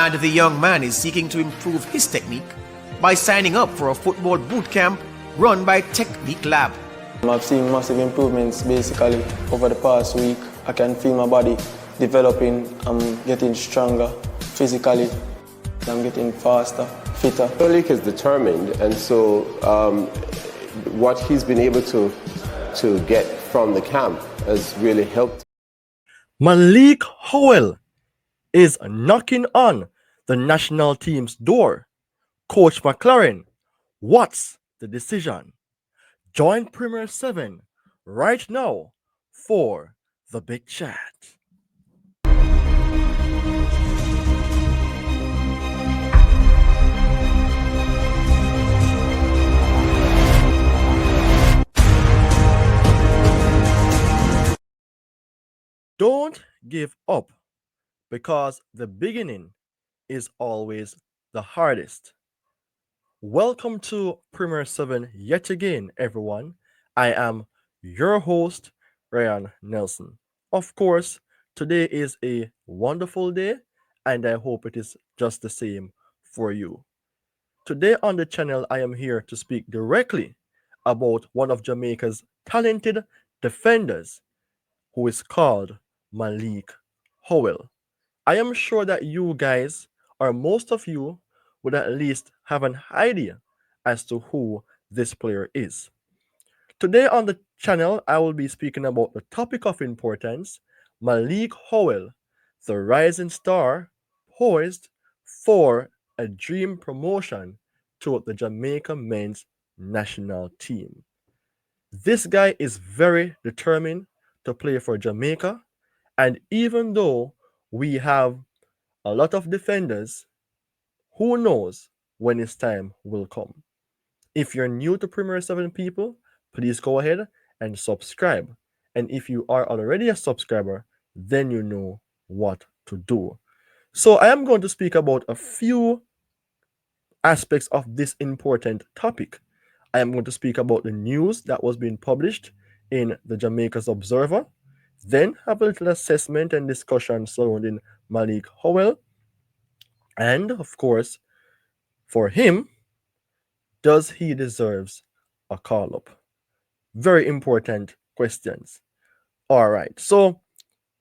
And the young man is seeking to improve his technique by signing up for a football boot camp run by Technique Lab. I've seen massive improvements basically over the past week. I can feel my body developing. I'm getting stronger physically. I'm getting faster, fitter. Maliek is determined, and so what he's been able to get from the camp has really helped. Maliek Howell is knocking on the national team's door. Coach McLaren, what's the decision? Join Premier 7 right now for the big chat. Don't give up, because the beginning is always the hardest. Welcome to Premier 7 yet again, everyone. I am your host, Ryan Nelson. Of course, today is a wonderful day, and I hope it is just the same for you. Today on the channel, I am here to speak directly about one of Jamaica's talented defenders, who is called Maliek Howell. I am sure that you guys, or most of you, would at least have an idea as to who this player is. Today on the channel, I will be speaking about the topic of importance, Maliek Howell, the rising star, poised for a dream promotion to the Jamaica men's national team. This guy is very determined to play for Jamaica, and even though we have a lot of defenders, who knows when his time will come. If you're new to Premier 7 people, please go ahead and subscribe. And if you are already a subscriber, then you know what to do. So I am going to speak about a few aspects of this important topic. I am going to speak about the news that was being published in the Jamaica's Observer, then have a little assessment and discussion surrounding Maliek Howell, and of course, for him, does he deserve a call-up? Very important questions. All right, so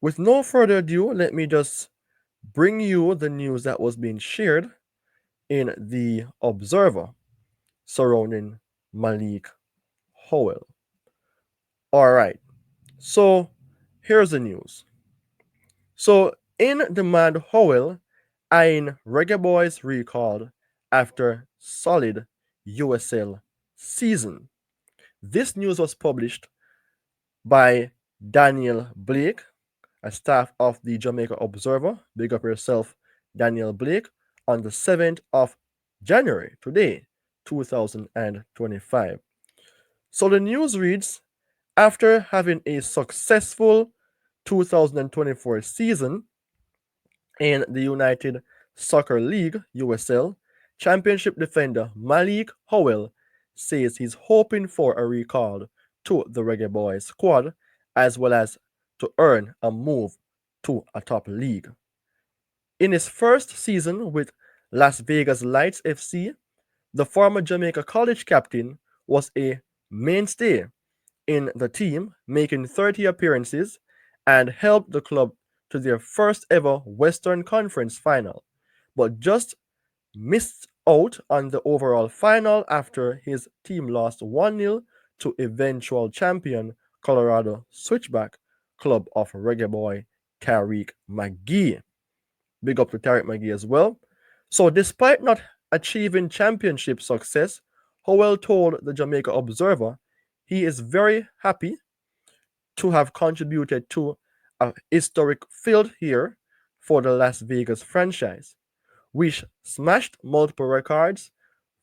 with no further ado, let me just bring you the news that was being shared in the Observer surrounding Maliek Howell. All right, so here's the news. So in demand, Howell eyeing Reggae Boys recalled after solid USL season. This news was published by Daniel Blake, a staff of the Jamaica Observer. Big up yourself, Daniel Blake, on the 7th of January, today, 2025. So the news reads, after having a successful 2024 season in the United Soccer League, USL, championship defender Maliek Howell says he's hoping for a recall to the Reggae Boys squad, as well as to earn a move to a top league. In his first season with Las Vegas Lights FC, the former Jamaica College captain was a mainstay in the team, making 30 appearances and helped the club to their first ever Western Conference final, but just missed out on the overall final after his team lost 1-0 to eventual champion Colorado Switchback club of Reggae Boy Tariq McGee. Big up to Tariq McGee as well. So despite not achieving championship success, Howell told the Jamaica Observer he is very happy to have contributed to a historic field here for the Las Vegas franchise, which smashed multiple records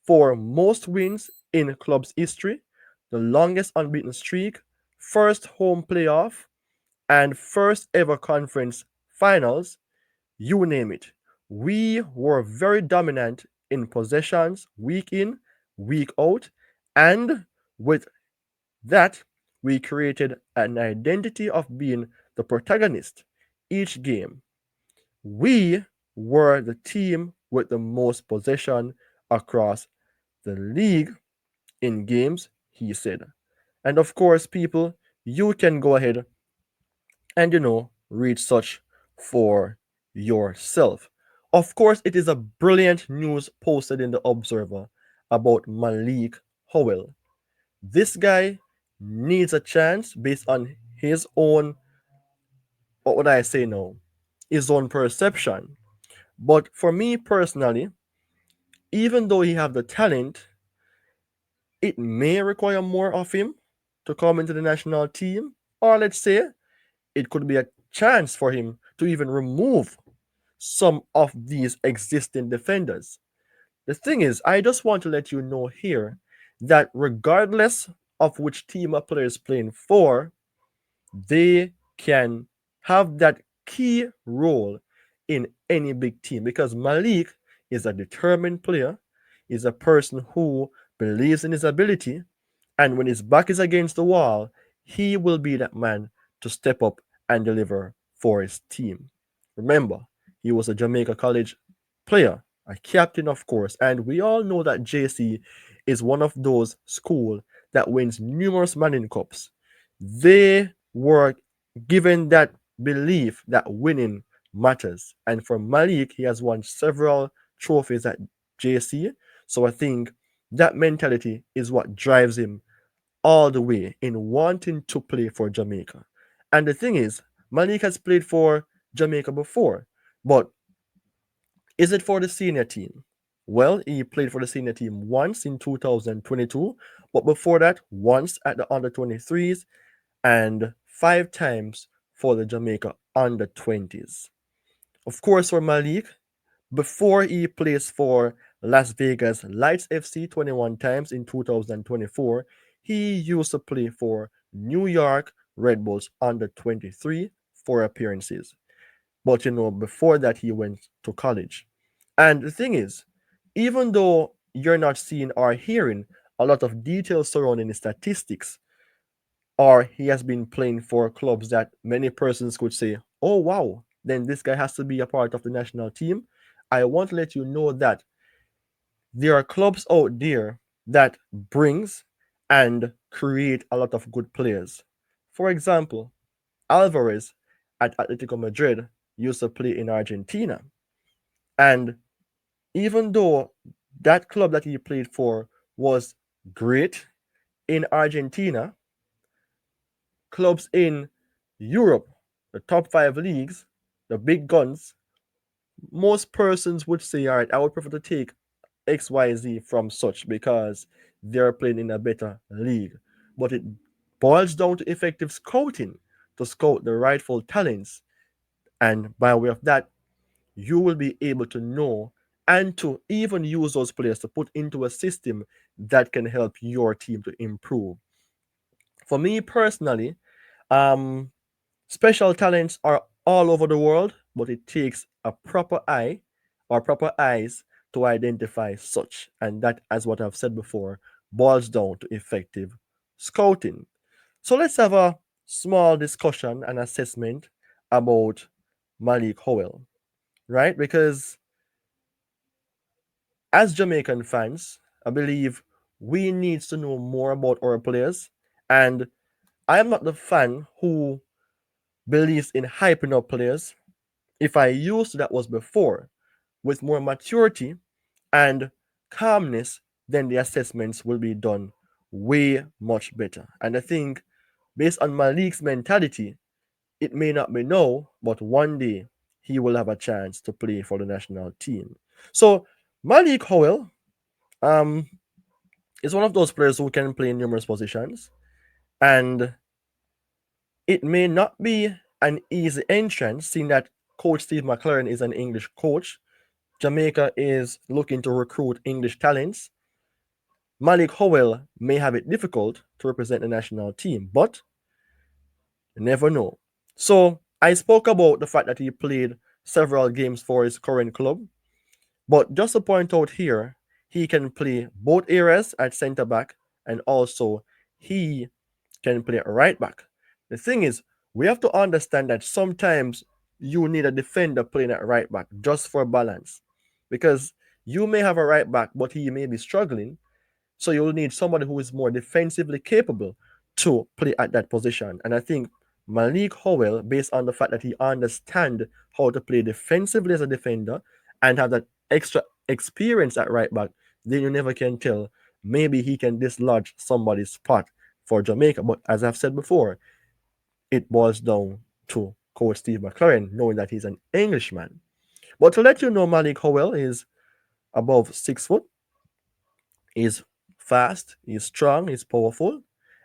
for most wins in club's history, the longest unbeaten streak, first home playoff, and first ever conference finals, you name it. We were very dominant in possessions week in, week out, and with that, we created an identity of being the protagonist each game. We were the team with the most possession across the league in games, he said. And of course, people, you can go ahead and read such for yourself. Of course, it is a brilliant news posted in the Observer about Maliek Howell. This guy needs a chance based on his own, what would I say now, his own perception. But for me personally, even though he have the talent, it may require more of him to come into the national team, or let's say it could be a chance for him to even remove some of these existing defenders. The thing is, I just want to let you know here that regardless of which team a player is playing for, they can have that key role in any big team because Maliek is a determined player, is a person who believes in his ability, and when his back is against the wall, he will be that man to step up and deliver for his team. Remember, he was a Jamaica College player, a captain, of course, and we all know that JC is one of those schools that wins numerous Manning Cups. They were given that belief that winning matters. And for Maliek, he has won several trophies at JC. So I think that mentality is what drives him all the way in wanting to play for Jamaica. And the thing is, Maliek has played for Jamaica before, but is it for the senior team? Well, he played for the senior team once in 2022, but before that, once at the under 23s and 5 times for the Jamaica under 20s. Of course, for Maliek, before he plays for Las Vegas Lights FC 21 times in 2024, he used to play for New York Red Bulls under 23 for appearances. But before that, he went to college. And the thing is, even though you're not seeing or hearing a lot of details surrounding the statistics, or he has been playing for clubs that many persons could say, oh, wow, then this guy has to be a part of the national team. I want to let you know that there are clubs out there that brings and create a lot of good players. For example, Alvarez at Atletico Madrid used to play in Argentina. And even though that club that he played for was great in Argentina, clubs in Europe, the top 5 leagues, the big guns, most persons would say, all right, I would prefer to take XYZ from such because they're playing in a better league. But it boils down to effective scouting to scout the rightful talents. And by way of that, you will be able to know and to even use those players to put into a system that can help your team to improve. For me personally, um, special talents are all over the world, but it takes a proper eye or proper eyes to identify such. And that, as what I've said before, boils down to effective scouting. So let's have a small discussion and assessment about Maliek Howell, right? Because as Jamaican fans, I believe we need to know more about our players. And I am not the fan who believes in hyping up players. If I used that was before, with more maturity and calmness, then the assessments will be done way much better. And I think based on Maliek's mentality, it may not be now, but one day he will have a chance to play for the national team. So Maliek Howell um, is one of those players who can play in numerous positions, and it may not be an easy entrance, seeing that Coach Steve McLaren is an English coach. Jamaica is looking to recruit English talents. Maliek Howell may have it difficult to represent the national team, but you never know. So I spoke about the fact that he played several games for his current club, but just to point out here, he can play both areas at centre back and also he can play right back. The thing is, we have to understand that sometimes you need a defender playing at right back just for balance. Because you may have a right back, but he may be struggling. So you'll need somebody who is more defensively capable to play at that position. And I think Maliek Howell, based on the fact that he understands how to play defensively as a defender and have that extra experience at right back, then you never can tell. Maybe he can dislodge somebody's spot for Jamaica. But as I've said before, it boils down to Coach Steve McLaren, knowing that he's an Englishman. But to let you know, Maliek Howell is above 6 foot. He's fast, he's strong, he's powerful.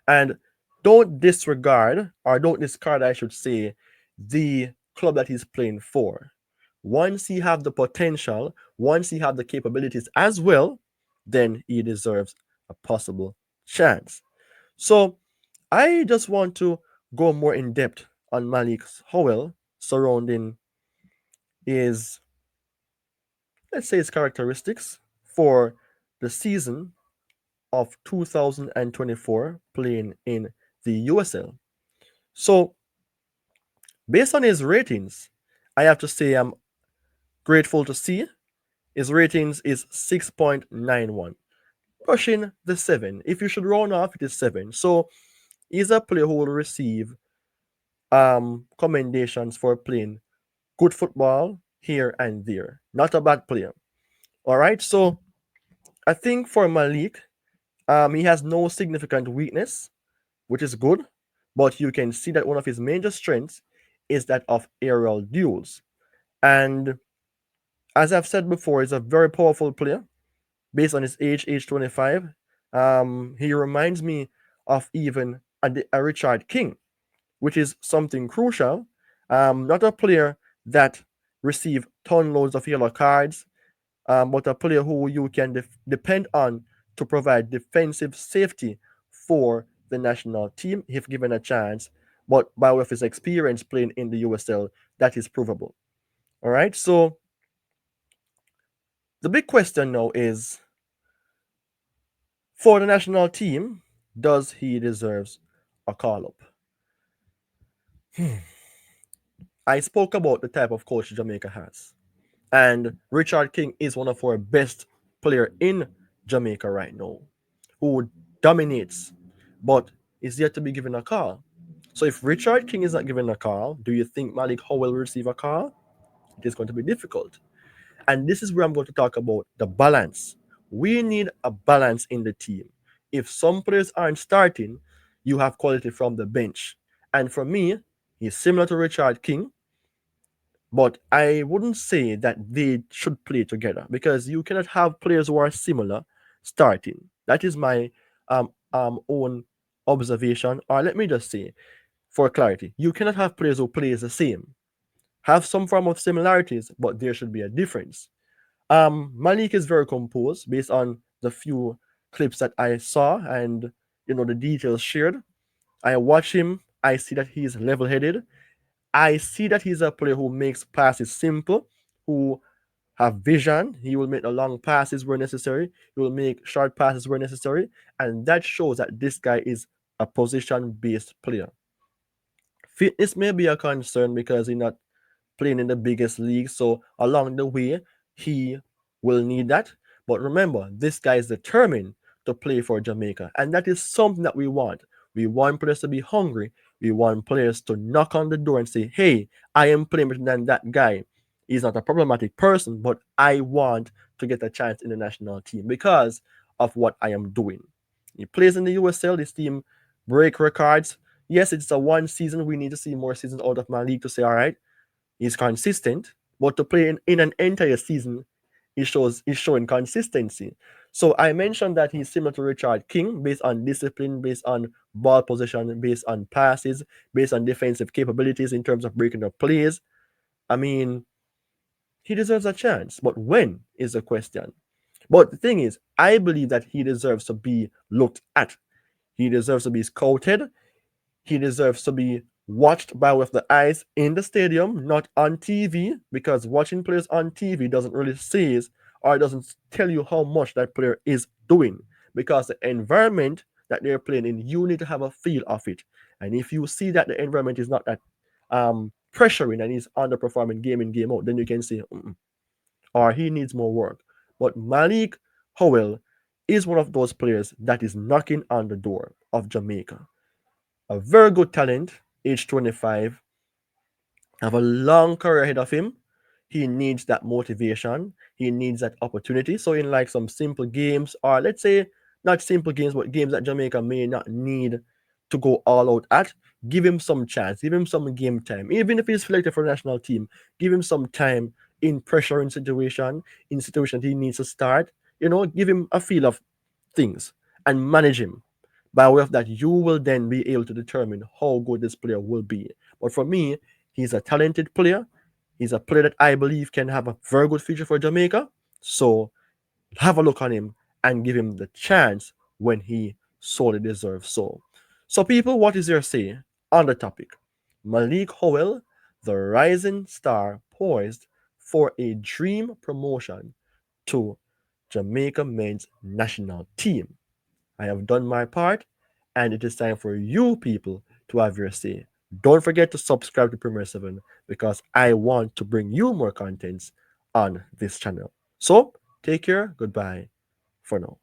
And don't disregard, or don't discard, I should say, the club that he's playing for. Once he have the potential, once he have the capabilities as well, then he deserves a possible chance. So I just want to go more in depth on Maliek Howell surrounding his, let's say, his characteristics for the season of 2024 playing in the USL. So, based on his ratings, I have to say I'm grateful to see his ratings is 6.91, pushing the 7. If you should round off, it is 7. So, he's a player who will receive commendations for playing good football here and there. Not a bad player. All right. So, I think for Maliek, he has no significant weakness, which is good, but you can see that one of his major strengths is that of aerial duels. And as I've said before, he's a very powerful player based on his age 25. He reminds me of even a Richard King, which is something crucial. Not a player that receive ton loads of yellow cards, but a player who you can depend on to provide defensive safety for the national team if given a chance. But by way of his experience playing in the USL, that is provable. All right. So the big question now is, for the national team, does he deserves a call up? I spoke about the type of coach Jamaica has. And Richard King is one of our best player in Jamaica right now, who dominates, but is yet to be given a call. So if Richard King is not given a call, do you think Maliek Howell will receive a call? It is going to be difficult. And this is where I'm going to talk about the balance. We need a balance in the team. If some players aren't starting, you have quality from the bench. And for me, he's similar to Richard King, but I wouldn't say that they should play together because you cannot have players who are similar starting. That is my own observation. Or let me just say, for clarity, you cannot have players who play the same. Have some form of similarities, but there should be a difference. Maliek is very composed based on the few clips that I saw and the details shared. I watch him. I see that he's level-headed. I see that he's a player who makes passes simple, who have vision. He will make the long passes where necessary. He will make short passes where necessary. And that shows that this guy is a position-based player. Fitness may be a concern because he's not playing in the biggest league. So along the way, he will need that. But remember, this guy is determined to play for Jamaica. And that is something that we want. We want players to be hungry. We want players to knock on the door and say, hey, I am playing better than that guy. He's not a problematic person, but I want to get a chance in the national team because of what I am doing. He plays in the USL. This team break records. Yes, it's a one season. We need to see more seasons out of Maliek to say, all right, he's consistent, but to play in an entire season, he's showing consistency. So I mentioned that he's similar to Richard King based on discipline, based on ball possession, based on passes, based on defensive capabilities in terms of breaking up plays. I mean, he deserves a chance, but when is the question. But the thing is, I believe that he deserves to be looked at. He deserves to be scouted. He deserves to be watched by with the eyes in the stadium, not on TV, because watching players on TV doesn't really say or doesn't tell you how much that player is doing. Because the environment that they're playing in, you need to have a feel of it. And if you see that the environment is not that pressuring and he's underperforming game in, game out, then you can say, or he needs more work. But Maliek Howell is one of those players that is knocking on the door of Jamaica. A very good talent, age 25, have a long career ahead of him. He needs that motivation. He needs that opportunity. So in like some simple games, or let's say not simple games, but games that Jamaica may not need to go all out at, give him some chance, give him some game time. Even if he's selected for the national team, give him some time in pressuring situation, in situations he needs to start. Give him a feel of things and manage him. By way of that, you will then be able to determine how good this player will be. But for me, he's a talented player. He's a player that I believe can have a very good future for Jamaica. So have a look on him and give him the chance when he sorely deserves so. So, people, what is your say on the topic? Maliek Howell, the rising star, poised for a dream promotion to Jamaica men's national team. I have done my part, and it is time for you people to have your say. Don't forget to subscribe to Premier 7 because I want to bring you more contents on this channel. So, take care. Goodbye for now.